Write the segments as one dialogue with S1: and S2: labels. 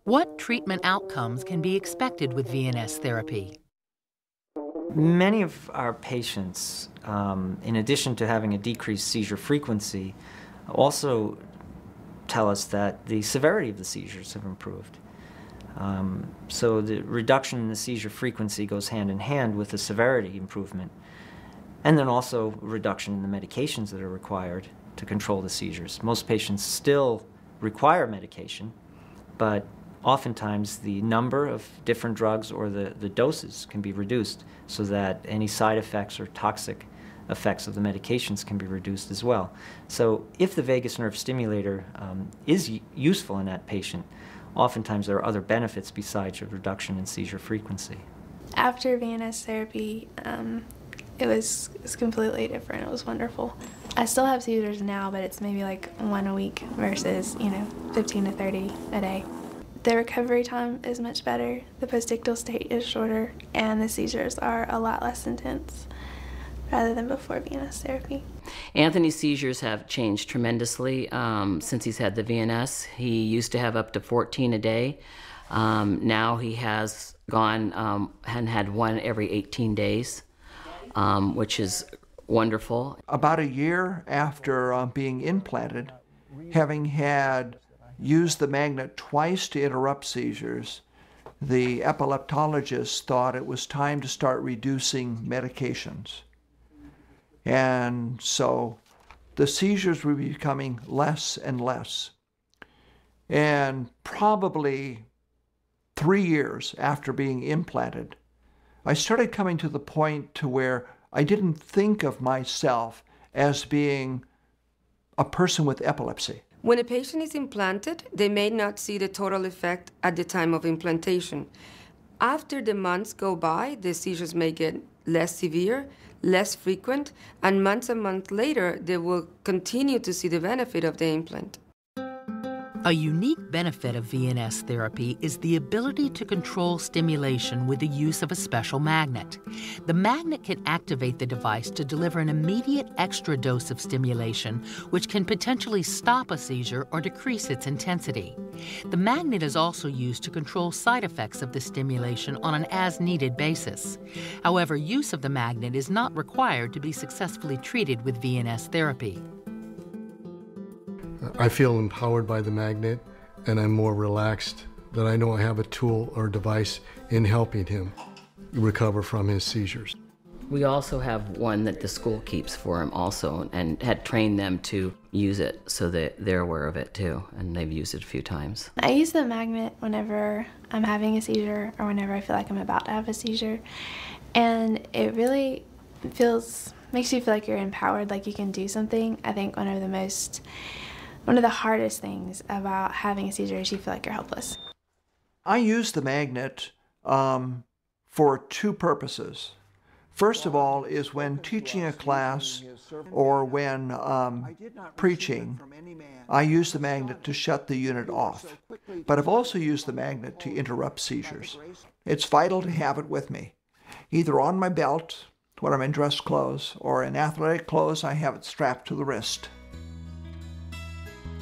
S1: What treatment outcomes can be expected with VNS therapy?
S2: Many of our patients, in addition to having a decreased seizure frequency, also tell us that the severity of the seizures have improved. So the reduction in the seizure frequency goes hand in hand with the severity improvement, and then also reduction in the medications that are required to control the seizures. Most patients still require medication, but oftentimes the number of different drugs or the doses can be reduced so that any side effects or toxic effects of the medications can be reduced as well. So if the vagus nerve stimulator is useful in that patient, oftentimes there are other benefits besides a reduction in seizure frequency.
S3: After VNS therapy, it was completely different. It was wonderful. I still have seizures now, but it's maybe like 1 a week versus, 15 to 30 a day. The recovery time is much better, the postictal state is shorter, and the seizures are a lot less intense rather than before VNS therapy.
S4: Anthony's seizures have changed tremendously since he's had the VNS. He used to have up to 14 a day. Now he has gone and had one every 18 days, which is wonderful.
S5: About a year after being implanted, having had used the magnet twice to interrupt seizures, the epileptologist thought it was time to start reducing medications. And so the seizures were becoming less and less. And probably 3 years after being implanted, I started coming to the point to where I didn't think of myself as being a person with epilepsy.
S6: When a patient is implanted, they may not see the total effect at the time of implantation. After the months go by, the seizures may get less severe, less frequent, and months later, they will continue to see the benefit of the implant.
S1: A unique benefit of VNS therapy is the ability to control stimulation with the use of a special magnet. The magnet can activate the device to deliver an immediate extra dose of stimulation, which can potentially stop a seizure or decrease its intensity. The magnet is also used to control side effects of the stimulation on an as-needed basis. However, use of the magnet is not required to be successfully treated with VNS therapy.
S7: I feel empowered by the magnet, and I'm more relaxed that I know I have a tool or device in helping him recover from his seizures.
S4: We also have one that the school keeps for him also, and had trained them to use it so that they're aware of it too, and they've used it a few times.
S3: I use the magnet whenever I'm having a seizure or whenever I feel like I'm about to have a seizure, and it really makes you feel like you're empowered, like you can do something. I think one of the hardest things about having a seizure is you feel like you're helpless.
S5: I use the magnet for 2 purposes. First of all is when teaching a class or when preaching, I use the magnet to shut the unit off. But I've also used the magnet to interrupt seizures. It's vital to have it with me, either on my belt when I'm in dress clothes, or in athletic clothes, I have it strapped to the wrist.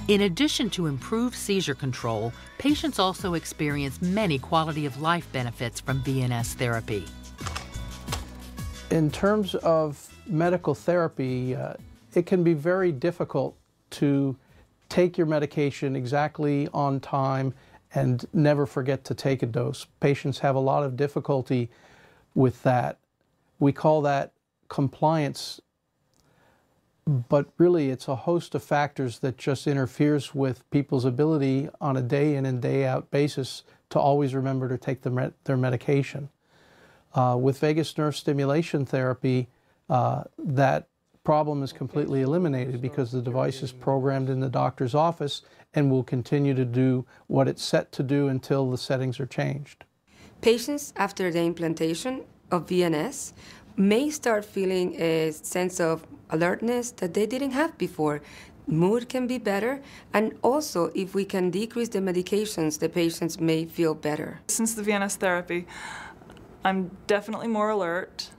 S1: In addition to improved seizure control, patients also experience many quality of life benefits from VNS therapy.
S8: In terms of medical therapy, it can be very difficult to take your medication exactly on time and never forget to take a dose. Patients have a lot of difficulty with that. We call that compliance, but really it's a host of factors that just interferes with people's ability on a day in and day out basis to always remember to take their medication. With vagus nerve stimulation therapy, that problem is completely eliminated because the device is programmed in the doctor's office and will continue to do what it's set to do until the settings are changed.
S6: Patients after the implantation of VNS may start feeling a sense of alertness that they didn't have before. Mood can be better, and also if we can decrease the medications, the patients may feel better.
S9: Since the VNS therapy, I'm definitely more alert.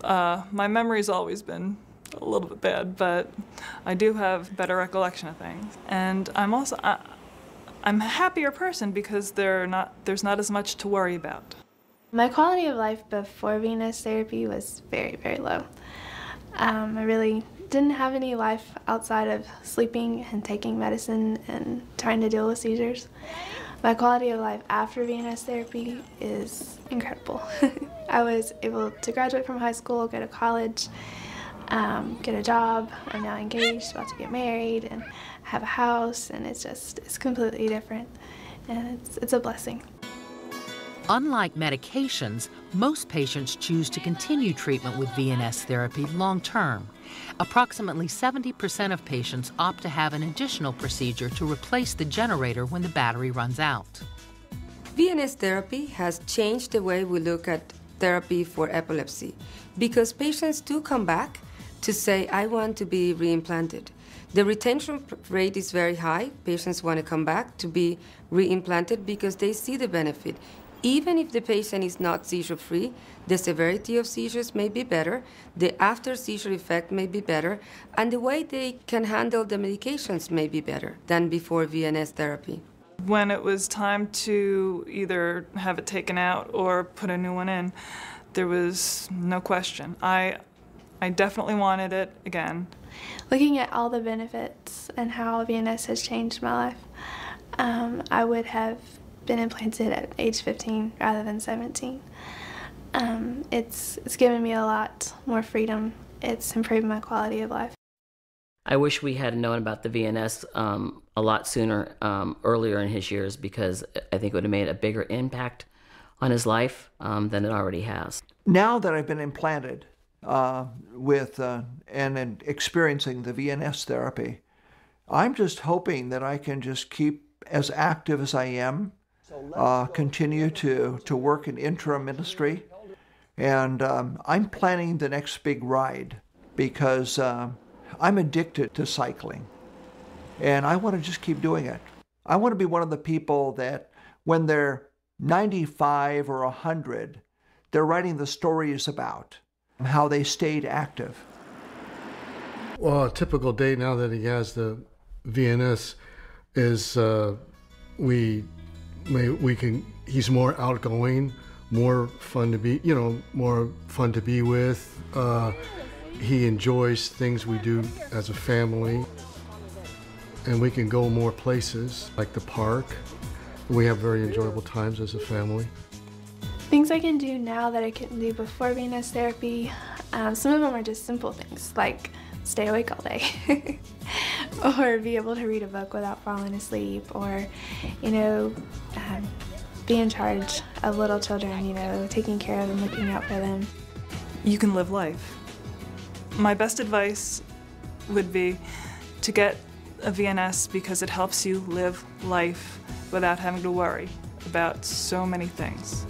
S9: My memory's always been a little bit bad, but I do have better recollection of things. And I'm also, I'm a happier person because there's not as much to worry about.
S3: My quality of life before VNS therapy was very, very low. I really didn't have any life outside of sleeping and taking medicine and trying to deal with seizures. My quality of life after VNS therapy is incredible. I was able to graduate from high school, go to college, get a job. I'm now engaged, about to get married, and have a house, and it's completely different, and it's a blessing.
S1: Unlike medications, most patients choose to continue treatment with VNS therapy long term. Approximately 70% of patients opt to have an additional procedure to replace the generator when the battery runs out.
S6: VNS therapy has changed the way we look at therapy for epilepsy because patients do come back to say, I want to be reimplanted. The retention rate is very high. Patients want to come back to be reimplanted because they see the benefit. Even if the patient is not seizure-free, the severity of seizures may be better, the after-seizure effect may be better, and the way they can handle the medications may be better than before VNS therapy.
S9: When it was time to either have it taken out or put a new one in, there was no question. I definitely wanted it again.
S3: Looking at all the benefits and how VNS has changed my life, I would have been implanted at age 15 rather than 17. It's given me a lot more freedom. It's improved my quality of life.
S4: I wish we had known about the VNS a lot sooner, earlier in his years, because I think it would have made a bigger impact on his life than it already has.
S5: Now that I've been implanted and experiencing the VNS therapy, I'm just hoping that I can just keep as active as I am, continue to work in interim ministry, and I'm planning the next big ride because I'm addicted to cycling, and I want to just keep doing it. I want to be one of the people that when they're 95 or 100, they're writing the stories about how they stayed active.
S7: Well, a typical day now that he has the VNS is he's more outgoing, more fun to be, more fun to be with. He enjoys things we do as a family, and we can go more places like the park. We have very enjoyable times as a family.
S3: Things I can do now that I couldn't do before VNS therapy, some of them are just simple things like stay awake all day or be able to read a book without falling asleep, or be in charge of little children, taking care of them, looking out for them.
S9: You can live life. My best advice would be to get a VNS because it helps you live life without having to worry about so many things.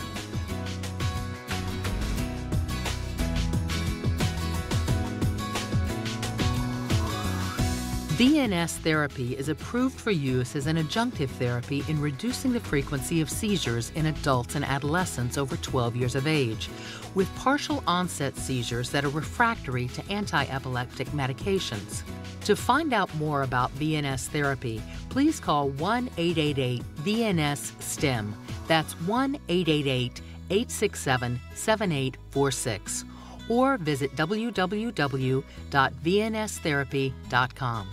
S1: VNS therapy is approved for use as an adjunctive therapy in reducing the frequency of seizures in adults and adolescents over 12 years of age, with partial onset seizures that are refractory to anti-epileptic medications. To find out more about VNS therapy, please call 1-888-VNS-STEM. That's 1-888-867-7846. Or visit www.vnstherapy.com.